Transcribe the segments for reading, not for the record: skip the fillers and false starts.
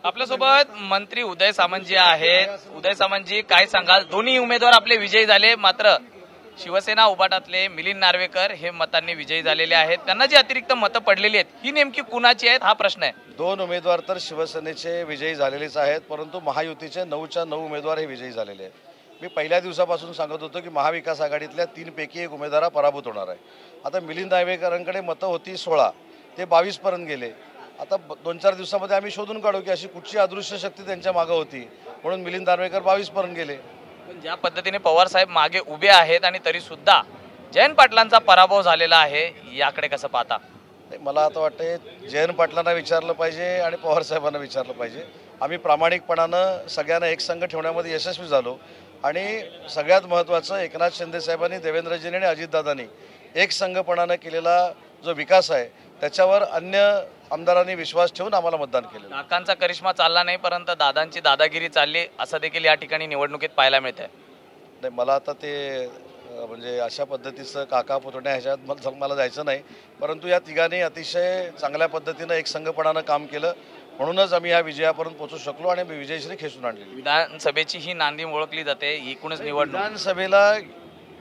आपल्यासोबत मंत्री उदय सामंत जी आहेत। उदय सामंत जी, काय सांगाल? दोन्ही उमेदवार आपले विजयी झाले, मात्र शिवसेना उबाटातले मिलिंद नार्वेकर हे मतांनी विजयी झालेले आहेत। त्यांना जी अतिरिक्त मतं पडलेली आहेत ही नेमकी कुणाची आहेत हा प्रश्न आहे। दोन उमेदवार तर शिवसेनेचे विजयी झालेलेच आहेत, परंतु महायुतीचे 9च्या 9 उमेदवार हे विजयी झालेले आहेत। मी पहिल्या दिवसापासून सांगत होतो की महाविकास आघाडीतल्या 3 पैकी एक उमेदवार पराभूत होणार आहे। आता मिलिंद नार्वेकरांकडे मतं होती 16, ते 22 पर्यंत गेले। आता 2-4 दिवसामध्ये आम्ही शोधून काढू की अशी कुठची अदृश्य शक्ती त्यांच्या मागे होती, म्हणून मिलिंद नार्वेकर 22 पर्यंत गेले। पण ज्या पद्धतीने पवार साहेब मागे उभे आहेत आणि तरी सुद्धा जयंत पाटलांचा पराभव झालेला आहे, याकडे कसं पाहता? मला आता वाटते जयंत पाटलांना विचारलं पाहिजे आणि पवार साहेबांना विचारलं पाहिजे। आम्ही प्रामाणिकपणानं सगळ्यांना एक संघ ठेवण्यामध्ये यशस्वी झालो आणि सगळ्यात महत्त्वाचं एकनाथ शिंदे साहेबांनी, देवेंद्रजींनी आणि अजितदादांनी एक संघपणानं केलेला जो विकास आहे त्याच्यावर अन्य आमदारांनी विश्वास ठेवून आम्हाला मतदान केलं। काकांचा करिश्मा चालला नाही, परंतु दादांची दादागिरी चालली असं देखील या ठिकाणी निवडणुकीत पाहायला मिळत आहे। नाही, मला आता ते म्हणजे अशा पद्धतीचं काका पुतण्या ह्याच्यात मला जायचं नाही, परंतु या तिघांनी अतिशय चांगल्या पद्धतीनं एक संघपणानं काम केलं, म्हणूनच आम्ही या विजयापर्यंत पोहोचू शकलो आणि विजयश्री खेचून आणली। विधानसभेची ही नांदी ओळखली जाते, एकूणच निवडणूक विधानसभेला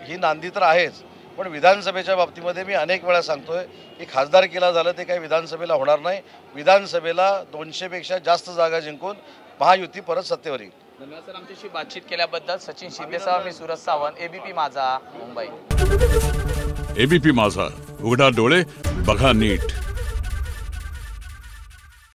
ही नांदी तर आहेच, पण विधानसभेच्या बाबतीमध्ये मी अनेक वेळा सांगतोय की खासदारकीला झालं ते काही विधानसभेला होणार नाही। विधानसभेला 200 पेक्षा जास्त जागा जिंकून महायुती परत सत्तेवर येईल। धन्यवाद सर, आमच्याशी बातचीत केल्याबद्दल। सचिन शिंदेसह मी सूरज सावंत, एबीपी माझा, मुंबई। एबीपी माझा, उघडा डोळे बघा नीट।